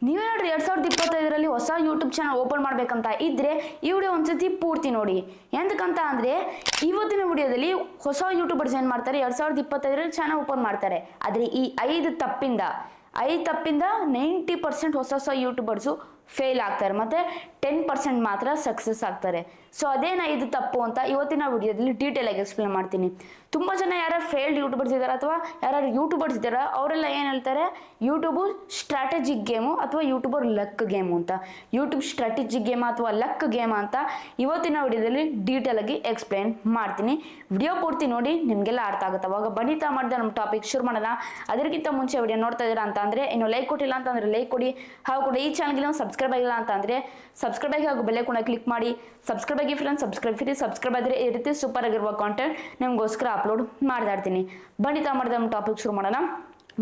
ನೀವೇನಾದ್ರೂ 2025ರಲ್ಲಿ ಹೊಸ YouTube channel open ಮಾಡ್ಬೇಕಂತ ಇದ್ರೆ ಈ ವಿಡಿಯೋ ಒಂದ್ಸತಿ ಪೂರ್ತಿ ನೋಡಿ. ಎಂತಕ್ಕಂತ ಅಂದ್ರೆ ಇವತ್ತಿನ ವಿಡಿಯೋದಲ್ಲಿ ಹೊಸ ಯೂಟ್ಯೂಬರ್ಸ್ ಏನ್ ಮಾಡ್ತಾರೆ 2025ರಲ್ಲಿ ಚಾನಲ್ ಓಪನ್ ಮಾಡ್ತಾರೆ. ಆದ್ರೆ ಈ 5 ತಪ್ಪಿಂದ 90% ಹೊಸ ಯೂಟ್ಯೂಬರ್ಸು ಫೇಲ್ ಆಗ್ತಾರೆ ಮತ್ತೆ 10% ಮಾತ್ರ ಸಕ್ಸಸ್ ಆಗ್ತಾರೆ. ಸೊ ಅದೇನ ಇದು ತಪ್ಪು ಅಂತ ಇವತ್ತಿನ ವಿಡಿಯೋದಲ್ಲಿ ಡೀಟೇಲ್ ಆಗಿ ಎಕ್ಸ್ಪ್ಲೇನ್ ಮಾಡ್ತೀನಿ. ತುಂಬಾ ಜನ ಯಾರು ಫೇಲ್ಡ್ ಯೂಟ್ಯೂಬರ್ಸ್ ಇದ್ದಾರೆ ಅಥವಾ ಯಾರು ಯೂಟ್ಯೂಬರ್ಸ್ ಇದ್ದಾರೆ ಅವರೆಲ್ಲ ಏನ್ ಹೇಳ್ತಾರೆ ಯೂಟ್ಯೂಬ್ ಸ್ಟ್ರಾಟಜಿಕ್ ಗೇಮು ಅಥವಾ ಯೂಟ್ಯೂಬರ್ ಲಕ್ ಗೇಮು ಅಂತ. ಯೂಟ್ಯೂಬ್ ಸ್ಟ್ರಾಟಜಿಕ್ ಗೇಮ್ ಅಥವಾ ಲಕ್ ಗೇಮ್ ಅಂತ ಇವತ್ತಿನ ವಿಡಿಯೋದಲ್ಲಿ ಡೀಟೇಲ್ ಆಗಿ ಎಕ್ಸ್ಪ್ಲೇನ್ ಮಾಡ್ತೀನಿ. ವಿಡಿಯೋ ಪೂರ್ತಿ ನೋಡಿ ನಿಮ್ಗೆಲ್ಲ ಅರ್ಥ ಆಗುತ್ತೆ. ಅವಾಗ ಬನ್ನಿತಾ ಮಾಡಿದ ನಮ್ಮ ಟಾಪಿಕ್ ಶುರು ಮಾಡೋಣ. ಅದಕ್ಕಿಂತ ಮುಂಚೆ ವಿಡಿಯೋ ನೋಡ್ತಾ ಇದ್ದೀರಾ ಅಂತ ಅಂದ್ರೆ ಇನ್ನು ಲೈಕ್ ಕೊಟ್ಟಿಲ್ಲ ಅಂತಂದ್ರೆ ಲೈಕ್ ಕೊಡಿ. ಹಾಗೂ ಕೂಡ ಈ ಚಾನಲ್ಗೆ ಸಬ್ಸ್ಕ್ರೈಬ್ ಆಗಿಲ್ಲ ಅಂತ ಅಂದ್ರೆ ಸಬ್ಸ್ಕ್ರೈಬ್ ಆಗಿ ಹಾಗೂ ಬೆಲ್ ಐಕಾನ್ ಕ್ಲಿಕ್ ಮಾಡಿ. ಸಬ್ಸ್ಕ್ರೈಬ್ ಆಗಿ ಫ್ರೆಂಡ್ಸ್, ಸಬ್ಸ್ಕ್ರೈಬ್ ಆದ್ರೆ ಈ ರೀತಿ ಸೂಪರ್ ಆಗಿರುವ ಕಾಂಟೆಂಟ್ ನಿಮ್ಗೋಸ್ಕರ ಅಪ್ಲೋಡ್ ಮಾಡ್ತಾ ಇರ್ತೀನಿ. ಬನ್ನಿತಾ ಮಾಡಿದ ನಮ್ಮ ಟಾಪಿಕ್ ಶುರು ಮಾಡೋಣ.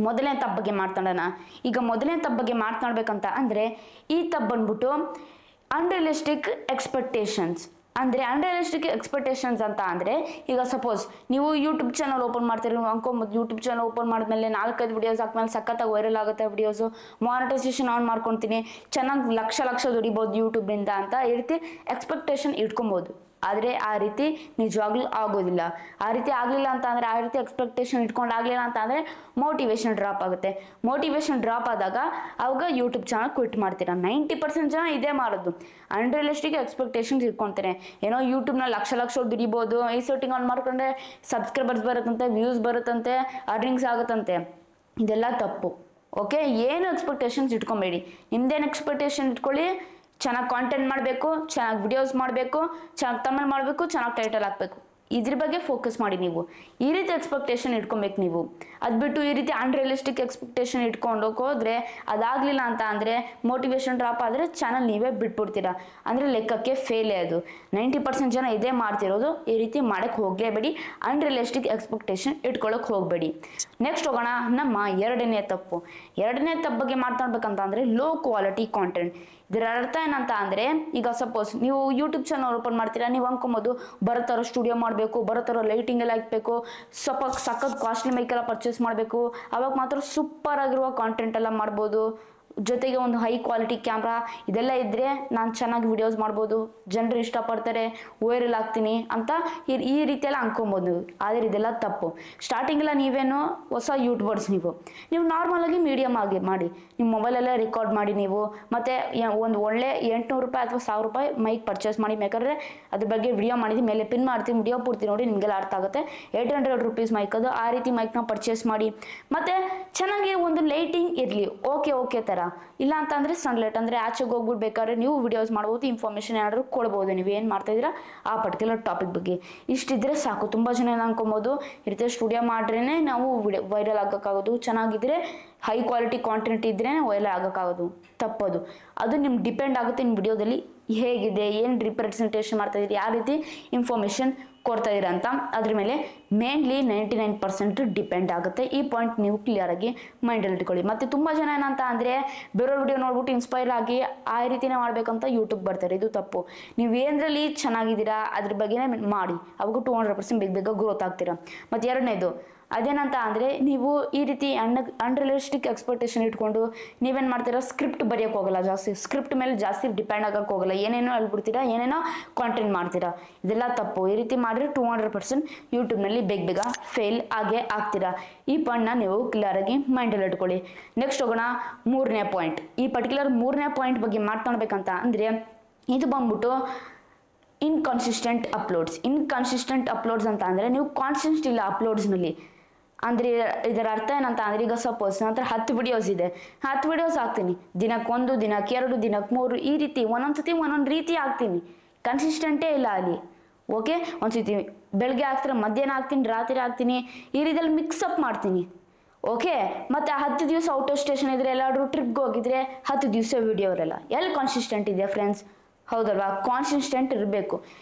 ಮೊದಲನೇ ತಪ್ಪ ಬಗ್ಗೆ ಮಾತಾಡೋಣ. ಈಗ ಮೊದಲನೇ ತಪ್ಪ ಬಗ್ಗೆ ಮಾತನಾಡ್ಬೇಕಂತ ಅಂದ್ರೆ ಈ ತಪ್ಪು ಬಂದ್ಬಿಟ್ಟು ಅನ್ರಿಯಲಿಸ್ಟಿಕ್ ಎಕ್ಸ್ಪೆಕ್ಟೇಷನ್ಸ್. ಅಂದರೆ ಅನ್ರಿಯಲಿಸ್ಟಿಕ್ ಎಕ್ಸ್ಪೆಕ್ಟೇಷನ್ಸ್ ಅಂತ ಅಂದರೆ ಈಗ ಸಪೋಸ್ ನೀವು ಯೂಟ್ಯೂಬ್ ಚಾನಲ್ ಓಪನ್ ಮಾಡ್ತೀರಿ, ನೀವು ಅನ್ಕೊಂಬೋದು ಯೂಟ್ಯೂಬ್ ಚಾನಲ್ ಓಪನ್ ಮಾಡಿದ್ಮೇಲೆ 4-5 ವಿಡಿಯೋಸ್ ಹಾಕ್ಮೇಲೆ ಸಖತ್ತಾಗಿ ವೈರಲ್ ಆಗುತ್ತೆ ವಿಡಿಯೋಸು, ಮಾನಿಟೈಸೇಷನ್ ಆನ್ ಮಾಡ್ಕೊತೀನಿ, ಚೆನ್ನಾಗಿ ಲಕ್ಷ ದುಡಿಬೋದು ಯೂಟ್ಯೂಬಿಂದ ಅಂತ ಈ ರೀತಿ ಎಕ್ಸ್ಪೆಕ್ಟೇಷನ್ ಇಟ್ಕೊಬೋದು. ಆದರೆ ಆ ರೀತಿ ನಿಜವಾಗ್ಲೂ ಆಗೋದಿಲ್ಲ. ಆ ರೀತಿ ಆಗಲಿಲ್ಲ ಅಂತ ಅಂದರೆ ಆ ರೀತಿ ಎಕ್ಸ್ಪೆಕ್ಟೇಷನ್ ಇಟ್ಕೊಂಡು ಆಗಲಿಲ್ಲ ಅಂತ ಅಂದರೆ ಮೋಟಿವೇಶನ್ ಡ್ರಾಪ್ ಆಗುತ್ತೆ. ಮೋಟಿವೇಶನ್ ಡ್ರಾಪ್ ಆದಾಗ ಅವಾಗ ಯೂಟ್ಯೂಬ್ ಚಾನಲ್ ಕ್ವಿಟ್ ಮಾಡ್ತೀರಾ. 90% ಜನ ಇದೇ ಮಾಡೋದು, ಅನ್ರಿಯಲಿಸ್ಟಿಕ್ ಎಕ್ಸ್ಪೆಕ್ಟೇಷನ್ಸ್ ಇಟ್ಕೊತಾರೆ. ಏನೋ ಯೂಟ್ಯೂಬ್ನ ಲಕ್ಷ ದುಡಿಬೋದು, ಈ ಸೆಟ್ಟಿಂಗ್ ಆನ್ ಮಾಡ್ಕೊಂಡ್ರೆ ಸಬ್ಸ್ಕ್ರೈಬರ್ಸ್ ಬರುತ್ತಂತೆ, ವ್ಯೂಸ್ ಬರುತ್ತಂತೆ, ಅರ್ನಿಂಗ್ಸ್ ಆಗುತ್ತಂತೆ. ಇದೆಲ್ಲ ತಪ್ಪು. ಓಕೆ, ಏನು ಎಕ್ಸ್ಪೆಕ್ಟೇಷನ್ಸ್ ಇಟ್ಕೊಬೇಡಿ. ನಿಮ್ದೇನು ಎಕ್ಸ್ಪೆಕ್ಟೇಷನ್ ಇಟ್ಕೊಳ್ಳಿ, ಚೆನ್ನಾಗಿ ಕಾಂಟೆಂಟ್ ಮಾಡಬೇಕು, ಚೆನ್ನಾಗಿ ವಿಡಿಯೋಸ್ ಮಾಡಬೇಕು, ಚೆನ್ನಾಗಿ ತಮಿಳ್ ಮಾಡಬೇಕು, ಚೆನ್ನಾಗಿ ಟೈಟಲ್ ಹಾಕಬೇಕು. ಇದ್ರ ಬಗ್ಗೆ ಫೋಕಸ್ ಮಾಡಿ. ನೀವು ಈ ರೀತಿ ಎಕ್ಸ್ಪೆಕ್ಟೇಷನ್ ಇಟ್ಕೊಬೇಕು. ನೀವು ಅದು ಬಿಟ್ಟು ಈ ರೀತಿ ಅನ್ರಿಯಲಿಸ್ಟಿಕ್ ಎಕ್ಸ್ಪೆಕ್ಟೇಷನ್ ಇಟ್ಕೊಂಡು ಹೋದ್ರೆ ಅದಾಗಲಿಲ್ಲ ಅಂತ ಅಂದರೆ ಮೋಟಿವೇಶನ್ ಡ್ರಾಪ್ ಆದರೆ ಚಾನಲ್ ನೀವೇ ಬಿಟ್ಬಿಡ್ತೀರಾ. ಅಂದರೆ ಲೆಕ್ಕಕ್ಕೆ ಫೇಲೇ ಅದು. 90% ಜನ ಇದೇ ಮಾಡ್ತಿರೋದು. ಈ ರೀತಿ ಮಾಡೋಕ್ಕೆ ಹೋಗಲೇಬೇಡಿ. ಅನ್ರಿಯಲಿಸ್ಟಿಕ್ ಎಕ್ಸ್ಪೆಕ್ಟೇಷನ್ ಇಟ್ಕೊಳ್ಳೋಕೆ ಹೋಗಬೇಡಿ. ನೆಕ್ಸ್ಟ್ ಹೋಗೋಣ ನಮ್ಮ ಎರಡನೇ ತಪ್ಪು. ಎರಡನೇ ತಪ್ಪು ಬಗ್ಗೆ ಮಾತಾಡ್ಬೇಕಂತ ಅಂದರೆ ಲೋ ಕ್ವಾಲಿಟಿ ಕಾಂಟೆಂಟ್. ಇದರ ಅರ್ಥ ಏನಂತ ಅಂದರೆ ಈಗ ಸಪೋಸ್ ನೀವು ಯೂಟ್ಯೂಬ್ ಚಾನಲ್ ಓಪನ್ ಮಾಡ್ತೀರಾ, ನೀವು ಅನ್ಕೊಬೋದು ಬರೋ ಸ್ಟುಡಿಯೋ ಮಾಡಬೇಕು, ಬರೋ ಲೈಟಿಂಗ್ ಎಲ್ಲ ಹಾಕಬೇಕು, ಸ್ವಲ್ಪ ಸಖತ್ ಕಾಸ್ಟ್ಲಿ ಮೈಕೆಲ್ಲ ಪರ್ಚೇಸ್ ಮಾಡಬೇಕು, ಅವಾಗ ಮಾತ್ರ ಸೂಪರ್ ಆಗಿರುವ ಕಾಂಟೆಂಟ್ ಎಲ್ಲ ಮಾಡ್ಬೋದು. ಜೊತೆಗೆ ಒಂದು ಹೈ ಕ್ವಾಲಿಟಿ ಕ್ಯಾಮ್ರಾ ಇದೆಲ್ಲ ಇದ್ದರೆ ನಾನು ಚೆನ್ನಾಗಿ ವಿಡಿಯೋಸ್ ಮಾಡ್ಬೋದು, ಜನರು ಇಷ್ಟಪಡ್ತಾರೆ, ವೈರಲ್ ಆಗ್ತೀನಿ ಅಂತ ಈ ರೀತಿ ಎಲ್ಲ ಅನ್ಕೊಬೋದು. ಆದರೆ ಇದೆಲ್ಲ ತಪ್ಪು. ಸ್ಟಾರ್ಟಿಂಗೆಲ್ಲ ನೀವೇನು ಹೊಸ ಯೂಟ್ಯೂಬರ್ಸ್, ನೀವು ನಾರ್ಮಲಾಗಿ ಮೀಡಿಯಮ್ ಆಗಿ ಮಾಡಿ, ನಿಮ್ಮ ಮೊಬೈಲಲ್ಲೇ ರೆಕಾರ್ಡ್ ಮಾಡಿ ನೀವು ಮತ್ತು ಒಂದು ಒಳ್ಳೆ 800 ರೂಪಾಯಿ ಅಥವಾ 1000 ರೂಪಾಯಿ ಮೈಕ್ ಪರ್ಚೇಸ್ ಮಾಡಿ. ಬೇಕಾದ್ರೆ ಅದ್ರ ಬಗ್ಗೆ ವಿಡಿಯೋ ಮಾಡಿದ್ದು ಮೇಲೆ ಪಿನ್ ಮಾಡ್ತೀನಿ, ವಿಡಿಯೋ ಪೂರ್ತಿ ನೋಡಿ ನಿಮಗೆಲ್ಲ ಅರ್ಥ ಆಗುತ್ತೆ. 800 ರೂಪೀಸ್ ಮೈಕ್ ಅದು. ಆ ರೀತಿ ಮೈಕ್ನ ಪರ್ಚೇಸ್ ಮಾಡಿ. ಮತ್ತು ಚೆನ್ನಾಗಿ ಒಂದು ಲೈಟಿಂಗ್ ಇರಲಿ, ಓಕೆ ಥರ. ಇಲ್ಲ ಅಂತ ಅಂದರೆ ಸನ್ಲೈಟ್ ಅಂದರೆ ಆಚೆಗೆ ಹೋಗ್ಬಿಟ್ಟು ಬೇಕಾದ್ರೆ ನೀವು ವಿಡಿಯೋಸ್ ಮಾಡ್ಬೋದು, ಇನ್ಫಾರ್ಮೇಷನ್ ಏನಾದರೂ ಕೊಡ್ಬೋದು. ನೀವು ಏನು ಮಾಡ್ತಾ ಇದ್ದೀರಾ ಆ ಪರ್ಟಿಕ್ಯುಲರ್ ಟಾಪಿಕ್ ಬಗ್ಗೆ. ಇಷ್ಟಿದ್ರೆ ಸಾಕು. ತುಂಬ ಜನ ಏನು ಅನ್ಕೊಬೋದು ಈ ರೀತಿ ಸ್ಟುಡಿಯೋ ಮಾಡ್ರೇ ನಾವು ವೈರಲ್ ಆಗೋಕ್ಕಾಗೋದು, ಚೆನ್ನಾಗಿದ್ರೆ ಹೈ ಕ್ವಾಲಿಟಿ ಕಾಂಟೆಂಟ್ ಇದ್ರೇ ವೈರಲ್ ಆಗೋಕ್ಕಾಗೋದು. ತಪ್ಪದು. ಅದು ನಿಮ್ಗೆ ಡಿಪೆಂಡ್ ಆಗುತ್ತೆ ನಿಮ್ಮ ವಿಡಿಯೋದಲ್ಲಿ ಹೇಗಿದೆ, ಏನು ರಿಪ್ರೆಸೆಂಟೇಷನ್ ಮಾಡ್ತಾ ಇದ್ದೀರಿ, ಯಾವ ರೀತಿ ಇನ್ಫಾರ್ಮೇಷನ್ ಕೊಡ್ತಾ ಇದ್ದೀರಾ ಅಂತ ಅದ್ರ ಮೇಲೆ ಮೇನ್ಲಿ 99% ಡಿಪೆಂಡ್ ಆಗುತ್ತೆ. ಈ ಪಾಯಿಂಟ್ ನೀವು ಕ್ಲಿಯರ್ ಆಗಿ ಮೈಂಡಲ್ಲಿ ಇಟ್ಕೊಳ್ಳಿ. ಮತ್ತು ತುಂಬ ಜನ ಏನಂತ ಅಂದರೆ ಬೇರೆ ವಿಡಿಯೋ ನೋಡ್ಬಿಟ್ಟು ಇನ್ಸ್ಪೈರ್ ಆಗಿ ಆ ರೀತಿನೇ ಮಾಡ್ಬೇಕಂತ ಯೂಟ್ಯೂಬ್ ಬರ್ತಾರೆ. ಇದು ತಪ್ಪು. ನೀವು ಏನರಲ್ಲಿ ಚೆನ್ನಾಗಿದ್ದೀರಾ ಅದ್ರ ಬಗ್ಗೆನೇ ಮಾಡಿ, ಅವಾಗ 200% ಬೇಗ ಗ್ರೋತ್ ಆಗ್ತೀರಾ. ಮತ್ತು ಎರಡನೇದು ಅದೇನಂತ ಅಂದರೆ ನೀವು ಈ ರೀತಿ ಅನ್ರಿಯಲಿಸ್ಟಿಕ್ ಎಕ್ಸ್ಪೆಕ್ಟೇಷನ್ ಇಟ್ಕೊಂಡು ನೀವೇನು ಮಾಡ್ತೀರಾ, ಸ್ಕ್ರಿಪ್ಟ್ ಬರೆಯೋಕೆ ಹೋಗಲ್ಲ. ಜಾಸ್ತಿ ಸ್ಕ್ರಿಪ್ಟ್ ಮೇಲೆ ಜಾಸ್ತಿ ಡಿಪೆಂಡ್ ಆಗೋಕ್ಕೆ ಹೋಗಲ್ಲ. ಏನೇನೋ ಹೇಳ್ಬಿಡ್ತೀರಾ, ಏನೇನೋ ಕಾಂಟೆಂಟ್ ಮಾಡ್ತೀರಾ. ಇದೆಲ್ಲ ತಪ್ಪು. ಈ ರೀತಿ ಮಾಡಿದ್ರೆ 200% ಯೂಟ್ಯೂಬ್ನಲ್ಲಿ ಬೇಗ ಫೇಲ್ ಆಗೇ ಆಗ್ತೀರಾ. ಈ ಪಾಯಿಂಟ್ನ ನೀವು ಕ್ಲಿಯರಾಗಿ ಮೈಂಡಲ್ಲಿ ಇಟ್ಕೊಳ್ಳಿ. ನೆಕ್ಸ್ಟ್ ಹೋಗೋಣ 3ನೇ ಪಾಯಿಂಟ್. ಈ ಪರ್ಟಿಕ್ಯುಲರ್ 3ನೇ ಪಾಯಿಂಟ್ ಬಗ್ಗೆ ಮಾತನಾಡ್ಬೇಕಂತ ಅಂದರೆ ಇದು ಬಂದ್ಬಿಟ್ಟು ಇನ್ಕನ್ಸಿಸ್ಟೆಂಟ್ ಅಪ್ಲೋಡ್ಸ್ ಅಂತ ಅಂದರೆ ನೀವು ಕಾನ್ಸಿಸ್ಟೆಂಟ್ ಇಲ್ಲ ಅಪ್ಲೋಡ್ಸ್ನಲ್ಲಿ. ಅಂದರೆ ಇದರ ಅರ್ಥ ಏನಂತ ಅಂದರೆ ಈಗ ಸಪೋಸ್ ನನ್ನ ಹತ್ರ 10 ವಿಡಿಯೋಸ್ ಇದೆ, 10 ವಿಡಿಯೋಸ್ ಹಾಕ್ತೀನಿ, ದಿನಕ್ಕೆ 1, ದಿನಕ್ಕೆ 2, ದಿನಕ್ಕೆ 3, ಈ ರೀತಿ ಒಂದೊಂದ್ಸತಿ ಒಂದೊಂದು ರೀತಿ ಹಾಕ್ತೀನಿ. ಕನ್ಸಿಸ್ಟೆಂಟೇ ಇಲ್ಲ ಅಲ್ಲಿ. ಓಕೆ, ಒಂದ್ಸತಿ ಬೆಳಗ್ಗೆ ಹಾಕ್ತೀನಿ, ಮಧ್ಯಾಹ್ನ ಹಾಕ್ತೀನಿ, ರಾತ್ರಿ ಹಾಕ್ತೀನಿ, ಈ ರೀತಿಯಲ್ಲಿ ಮಿಕ್ಸಪ್ ಮಾಡ್ತೀನಿ. ಓಕೆ, ಮತ್ತು 10 ದಿವಸ ಔಟ್ ಆಫ್ ಸ್ಟೇಷನ್ ಇದ್ದರೆ ಎಲ್ಲಾದರೂ ಟ್ರಿಪ್ಗೆ ಹೋಗಿದ್ರೆ 10 ದಿವಸ ವಿಡಿಯೋ ಇರಲ್ಲ. ಎಲ್ಲಿ ಕಾನ್ಸಿಸ್ಟೆಂಟ್ ಇದೆ ಫ್ರೆಂಡ್ಸ್? ಹೌದಲ್ವಾ? ಕಾನ್ಸಿಸ್ಟೆಂಟ್ ಇರಬೇಕು.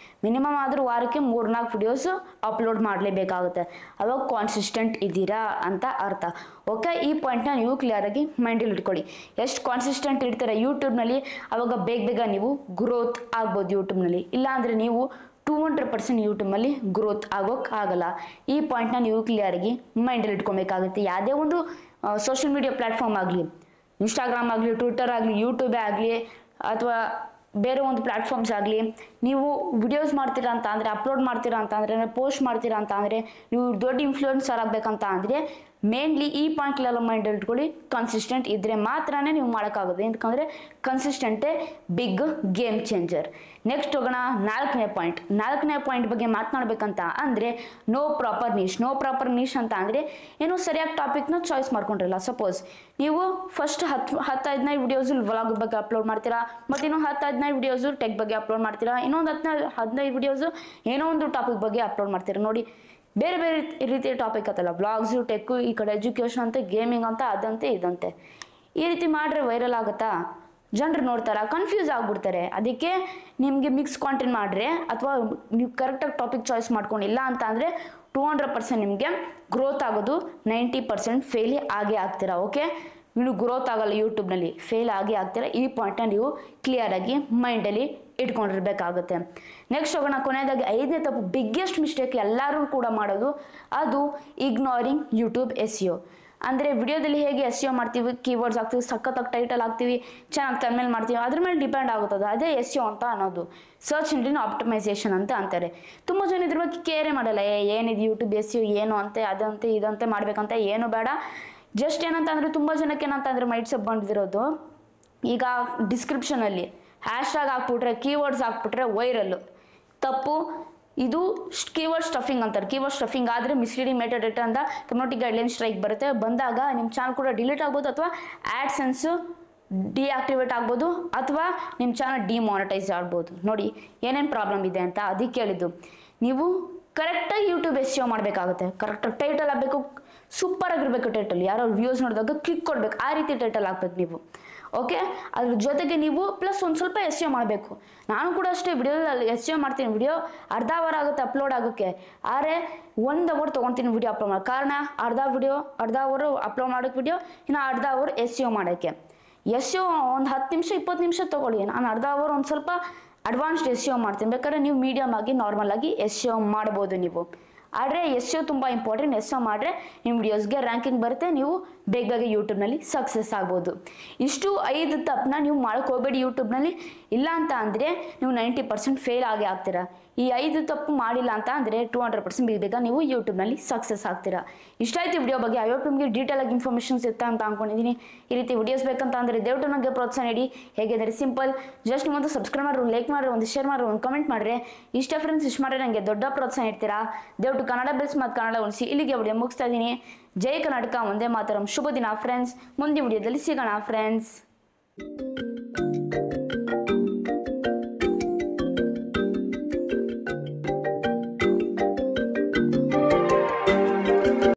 ಮಿನಿಮಮ್ ಆದರೂ ವಾರಕ್ಕೆ 3-4 ವಿಡಿಯೋಸ್ ಅಪ್ಲೋಡ್ ಮಾಡಲೇಬೇಕಾಗುತ್ತೆ. ಅವಾಗ ಕಾನ್ಸಿಸ್ಟೆಂಟ್ ಇದ್ದೀರಾ ಅಂತ ಅರ್ಥ. ಓಕೆ, ಈ ಪಾಯಿಂಟ್ನ ನೀವು ಕ್ಲಿಯರಾಗಿ ಮೈಂಡಲ್ಲಿ ಇಟ್ಕೊಳ್ಳಿ. ಎಷ್ಟು ಕಾನ್ಸಿಸ್ಟೆಂಟ್ ಇರ್ತಾರೆ ಯೂಟ್ಯೂಬ್ನಲ್ಲಿ ಅವಾಗ ಬೇಗ ನೀವು ಗ್ರೋತ್ ಆಗ್ಬೋದು ಯೂಟ್ಯೂಬ್ನಲ್ಲಿ. ಇಲ್ಲಾಂದರೆ ನೀವು 200% ಯೂಟ್ಯೂಬಲ್ಲಿ ಗ್ರೋತ್ ಆಗೋಕ್ಕಾಗಲ್ಲ. ಈ ಪಾಯಿಂಟ್ನ ನೀವು ಕ್ಲಿಯರಾಗಿ ಮೈಂಡಲ್ಲಿ ಇಟ್ಕೊಬೇಕಾಗುತ್ತೆ. ಯಾವುದೇ ಒಂದು ಸೋಷಿಯಲ್ ಮೀಡಿಯಾ ಪ್ಲ್ಯಾಟ್ಫಾರ್ಮ್ ಆಗಲಿ ಇನ್ಸ್ಟಾಗ್ರಾಮ್ ಆಗಲಿ, ಟ್ವಿಟರ್ ಆಗಲಿ, ಯೂಟ್ಯೂಬೇ ಆಗಲಿ ಅಥವಾ ಬೇರೆ ಒಂದು ಪ್ಲಾಟ್ಫಾರ್ಮ್ಸ್ ಆಗಲಿ, ನೀವು ವಿಡಿಯೋಸ್ ಮಾಡ್ತೀರಾ ಅಂತ ಅಂದರೆ, ಅಪ್ಲೋಡ್ ಮಾಡ್ತೀರಾ ಅಂತ ಅಂದರೆ, ಪೋಸ್ಟ್ ಮಾಡ್ತೀರಾ ಅಂತ ಅಂದರೆ, ನೀವು ದೊಡ್ಡ ಇನ್ಫ್ಲೂಯೆನ್ಸರ್ ಆಗಬೇಕಂತ ಅಂದರೆ ಮೇನ್ಲಿ ಈ ಪಾಯಿಂಟ್ಲೆಲ್ಲ ಮೈಂಡ್ ಇಟ್ಕೊಳ್ಳಿ. ಕನ್ಸಿಸ್ಟೆಂಟ್ ಇದ್ದರೆ ಮಾತ್ರನೇ ನೀವು ಮಾಡೋಕ್ಕಾಗೋದು. ಯಾಕಂದರೆ ಕನ್ಸಿಸ್ಟೆಂಟೇ ಬಿಗ್ ಗೇಮ್ ಚೇಂಜರ್. ನೆಕ್ಸ್ಟ್ ಹೋಗೋಣ ನಾಲ್ಕನೇ ಪಾಯಿಂಟ್ ಬಗ್ಗೆ ಮಾತನಾಡಬೇಕಂತ ಅಂದರೆ ನೋ ಪ್ರಾಪರ್ ನೀಶ್ ಅಂತ ಅಂದರೆ ಏನೋ ಸರಿಯಾಗಿ ಟಾಪಿಕ್ನ ಚಾಯ್ಸ್ ಮಾಡ್ಕೊಂಡಿರಲ್ಲ. ಸಪೋಸ್ ನೀವು ಫಸ್ಟ್ 10-15 ವಿಡಿಯೋಸು ವ್ಲಾಗ್ ಬಗ್ಗೆ ಅಪ್ಲೋಡ್ ಮಾಡ್ತೀರಾ, ಮತ್ತು ಇನ್ನೊಂದು 10-15 ವಿಡಿಯೋಸು ಟೆಕ್ ಬಗ್ಗೆ ಅಪ್ಲೋಡ್ ಮಾಡ್ತೀರಾ, ಇನ್ನೊಂದು 15 ವಿಡಿಯೋಸು ಏನೋ ಒಂದು ಟಾಪಿಕ್ ಬಗ್ಗೆ ಅಪ್ಲೋಡ್ ಮಾಡ್ತೀರಾ. ನೋಡಿ, ಬೇರೆ ಬೇರೆ ರೀತಿಯ ಟಾಪಿಕ್ ಅಂತಲ್ಲ, ವ್ಲಾಗ್ಸು, ಟೆಕ್ಕು, ಈ ಕಡೆ ಎಜುಕೇಷನ್ ಅಂತ, ಗೇಮಿಂಗ್ ಅಂತ, ಅದಂತೆ ಇದಂತೆ. ಈ ರೀತಿ ಮಾಡಿದ್ರೆ ವೈರಲ್ ಆಗುತ್ತಾ? ಜನರು ನೋಡ್ತಾರ, ಕನ್ಫ್ಯೂಸ್ ಆಗಿಬಿಡ್ತಾರೆ. ಅದಕ್ಕೆ ನಿಮಗೆ ಮಿಕ್ಸ್ ಕಾಂಟೆಂಟ್ ಮಾಡಿದ್ರೆ ಅಥವಾ ನೀವು ಕರೆಕ್ಟಾಗಿ ಟಾಪಿಕ್ ಚಾಯ್ಸ್ ಮಾಡ್ಕೊಂಡಿಲ್ಲ ಅಂತ ಅಂದರೆ 200% ನಿಮಗೆ ಗ್ರೋತ್ ಆಗೋದು, 90% ಫೇಲಿ ಆಗೇ ಆಗ್ತೀರಾ. ಓಕೆ, ನೀವು ಗ್ರೋತ್ ಆಗಲ್ಲ ಯೂಟ್ಯೂಬ್ನಲ್ಲಿ, ಫೇಲ್ ಆಗೇ ಆಗ್ತೀರಾ. ಈ ಪಾಯಿಂಟ್ನ ನೀವು ಕ್ಲಿಯರಾಗಿ ಮೈಂಡಲ್ಲಿ ಇಟ್ಕೊಂಡಿರ್ಬೇಕಾಗುತ್ತೆ. ನೆಕ್ಸ್ಟ್ ಹೋಗೋಣ ಕೊನೆಯದಾಗಿ 5ನೇ ತಪ್ಪು, ಬಿಗ್ಗೆಸ್ಟ್ ಮಿಸ್ಟೇಕ್ ಎಲ್ಲರೂ ಕೂಡ ಮಾಡೋದು, ಅದು ಇಗ್ನೋರಿಂಗ್ ಯೂಟ್ಯೂಬ್ SEO. ಅಂದರೆ ವಿಡಿಯೋದಲ್ಲಿ ಹೇಗೆ SEO ಮಾಡ್ತೀವಿ, ಕೀವರ್ಡ್ಸ್ ಹಾಕ್ತೀವಿ, ಸಖತ್ತಾಗಿ ಟೈಟಲ್ ಹಾಕ್ತೀವಿ, ಚೆನ್ನಾಗಿ ತಮ್ಮೇಲ್ ಮಾಡ್ತೀವಿ, ಅದ್ರ ಮೇಲೆ ಡಿಪೆಂಡ್ ಆಗುತ್ತದೆ. ಅದೇ SEO ಅಂತ ಅನ್ನೋದು, ಸರ್ಚ್ ಇಂಜಿನ್ ಆಪ್ಟಿಮೈಸೇಷನ್ ಅಂತ ಅಂತಾರೆ. ತುಂಬ ಜನ ಇದ್ರ ಬಗ್ಗೆ ಕೇರೇ ಮಾಡಲ್ಲ. ಏನಿದೆ ಯೂಟ್ಯೂಬ್ SEO, ಏನು ಅಂತೆ, ಅದಂತೆ ಇದಂತೆ ಮಾಡ್ಬೇಕಂತ ಏನು ಬೇಡ. ಜಸ್ಟ್ ಏನಂತ ಅಂದರೆ ತುಂಬ ಜನಕ್ಕೆ ಏನಂತ ಅಂದರೆ ಮೈಂಡ್ ಸೆಟ್ ಬಂದಿರೋದು, ಈಗ ಡಿಸ್ಕ್ರಿಪ್ಷನಲ್ಲಿ ಹ್ಯಾಶ್ಟ್ಯಾಗ್ ಹಾಕ್ಬಿಟ್ರೆ, ಕೀವರ್ಡ್ಸ್ ಹಾಕ್ಬಿಟ್ರೆ ವೈರಲ್ಲು. ತಪ್ಪು. ಇದು ಕೀವರ್ಡ್ ಸ್ಟಫಿಂಗ್ ಅಂತಾರೆ. ಕೀವರ್ಡ್ ಸ್ಟಫಿಂಗ್ ಆದರೆ ಮಿಸ್ಲೀಡಿಂಗ್ ಮೆಟಾ ಡೇಟಾ ಅಂತ ಕಮ್ಯುನಿಟಿ ಗೈಡ್ಲೈನ್ ಸ್ಟ್ರೈಕ್ ಬರುತ್ತೆ. ಬಂದಾಗ ನಿಮ್ಮ ಚಾನಲ್ ಕೂಡ ಡಿಲೀಟ್ ಆಗ್ಬೋದು, ಅಥವಾ ಆ್ಯಡ್ಸೆನ್ಸು ಡಿಆಕ್ಟಿವೇಟ್ ಆಗ್ಬೋದು, ಅಥವಾ ನಿಮ್ಮ ಚಾನಲ್ ಡಿಮಾನಿಟೈಸ್ ಆಗ್ಬೋದು. ನೋಡಿ ಏನೇನು ಪ್ರಾಬ್ಲಮ್ ಇದೆ ಅಂತ. ಅದಕ್ಕೆ ಹೇಳಿದ್ದು, ನೀವು ಕರೆಕ್ಟಾಗಿ ಯೂಟ್ಯೂಬ್ SEO ಮಾಡಬೇಕಾಗುತ್ತೆ. ಕರೆಕ್ಟಾಗಿ ಟೈಟಲ್ ಆಗಬೇಕು, ಸೂಪರ್ ಆಗಿರ್ಬೇಕು ಟೈಟಲ್. ಯಾರೋ ವ್ಯೂಸ್ ನೋಡಿದಾಗ ಕ್ಲಿಕ್ ಕೊಡ್ಬೇಕು, ಆ ರೀತಿ ಟೈಟಲ್ ಹಾಕ್ಬೇಕು ನೀವು. ಓಕೆ, ಅದ್ರ ಜೊತೆಗೆ ನೀವು ಪ್ಲಸ್ ಒಂದು ಸ್ವಲ್ಪ SEO ಮಾಡಬೇಕು. ನಾನು ಕೂಡ ಅಷ್ಟೇ ವಿಡಿಯೋದಲ್ಲಿ SEO ಮಾಡ್ತೀನಿ. ವಿಡಿಯೋ ಅರ್ಧ ಅವರ್ ಆಗುತ್ತೆ ಅಪ್ಲೋಡ್ ಆಗೋಕ್ಕೆ, ಆದರೆ 1 ಅವರ್ ತೊಗೊತೀನಿ ವಿಡಿಯೋ ಅಪ್ಲೋಡ್ ಮಾಡಿ. ಕಾರಣ ಅರ್ಧ ಅವರು ಅಪ್ಲೋಡ್ ಮಾಡೋಕ್ಕೆ ವಿಡಿಯೋ, ಇನ್ನು ಅರ್ಧ ಅವರ್ SEO ಮಾಡೋಕ್ಕೆ. SEO ಒಂದು 10 ನಿಮಿಷ 20 ನಿಮಿಷ ತೊಗೊಳ್ಳಿ. ನಾನು ಅರ್ಧ ಅವರ್ ಒಂದು ಸ್ವಲ್ಪ ಅಡ್ವಾನ್ಸ್ಡ್ SEO ಮಾಡ್ತೀನಿ. ಬೇಕಾದ್ರೆ ನೀವು ಮೀಡಿಯಮ್ ಆಗಿ ನಾರ್ಮಲ್ ಆಗಿ SEO ಮಾಡ್ಬೋದು ನೀವು. ಆದರೆ SEO ತುಂಬ ಇಂಪಾರ್ಟೆಂಟ್. SEO ಮಾಡಿದ್ರೆ ನಿಮ್ಮ ವಿಡಿಯೋಸ್ಗೆ ರ್ಯಾಂಕಿಂಗ್ ಬರುತ್ತೆ, ನೀವು ಬೇಗ ಯೂಟ್ಯೂಬ್ನಲ್ಲಿ ಸಕ್ಸಸ್ ಆಗ್ಬೋದು. ಇಷ್ಟು 5 ತಪ್ಪನ್ನ ನೀವು ಮಾಡ್ಕೋಬೇಡಿ ಯೂಟ್ಯೂಬ್ನಲ್ಲಿ. ಇಲ್ಲ ಅಂತ ಅಂದರೆ ನೀವು 90% ಫೇಲ್ ಆಗೇ ಆಗ್ತೀರಾ. ಈ 5 ತಪ್ಪು ಮಾಡಿಲ್ಲ ಅಂತ ಅಂದರೆ 200% ಬೇಗ ನೀವು ಯೂಟ್ಯೂಬ್ನಲ್ಲಿ ಸಕ್ಸಸ್ ಆಗ್ತೀರಾ. ಇಷ್ಟ ಆಯ್ತು ವಿಡಿಯೋ ಬಗ್ಗೆ. ಐ ಹೋಪ್ ನಿಮಗೆ ಡೀಟೇಲ್ ಆಗಿ ಇನ್ಫಾರ್ಮೇಷನ್ಸ್ ಇರ್ತಾ ಅಂತ ಅಂದ್ಕೊಂಡಿದ್ದೀನಿ. ಈ ರೀತಿ ವಿಡಿಯೋಸ್ ಬೇಕಂತ ಅಂದರೆ ದಯವಿಟ್ಟು ನನಗೆ ಪ್ರೋತ್ಸಾಹ ನೀಡಿ. ಹೇಗೆಂದರೆ ಸಿಂಪಲ್, ಜಸ್ಟ್ ನೀವೊಂದು ಸಬ್ಸ್ಕ್ರೈಬ್ ಮಾಡಿ, ಲೈಕ್ ಮಾಡಿ, ಒಂದು ಶೇರ್ ಮಾಡಿ, ಒಂದು ಕಮೆಂಟ್ ಮಾಡಿದ್ರೆ ಇಷ್ಟ ಫ್ರೆಂಡ್ಸ್, ಇಷ್ಟು ಮಾಡಿದ್ರೆ ನನಗೆ ದೊಡ್ಡ ಪ್ರೋತ್ಸಾಹ ಇರ್ತೀರಾ. ದಯವಿಟ್ಟು ಕನ್ನಡ ಬೆಲ್ಸ್ ಮತ್ತು ಕನ್ನಡ ಉಳಿಸಿ. ಇಲ್ಲಿಗೆ ವಿಡಿಯೋ ಮುಗಿಸ್ತಾ ಇದ್ದೀನಿ. ಜೈ ಕರ್ನಾಟಕ, ಒಂದೇ ಮಾತರಂ. ಶುಭ ದಿನ ಫ್ರೆಂಡ್ಸ್. ಮುಂದಿನ ವಿಡಿಯೋದಲ್ಲಿ ಸಿಗೋಣ ಫ್ರೆಂಡ್ಸ್.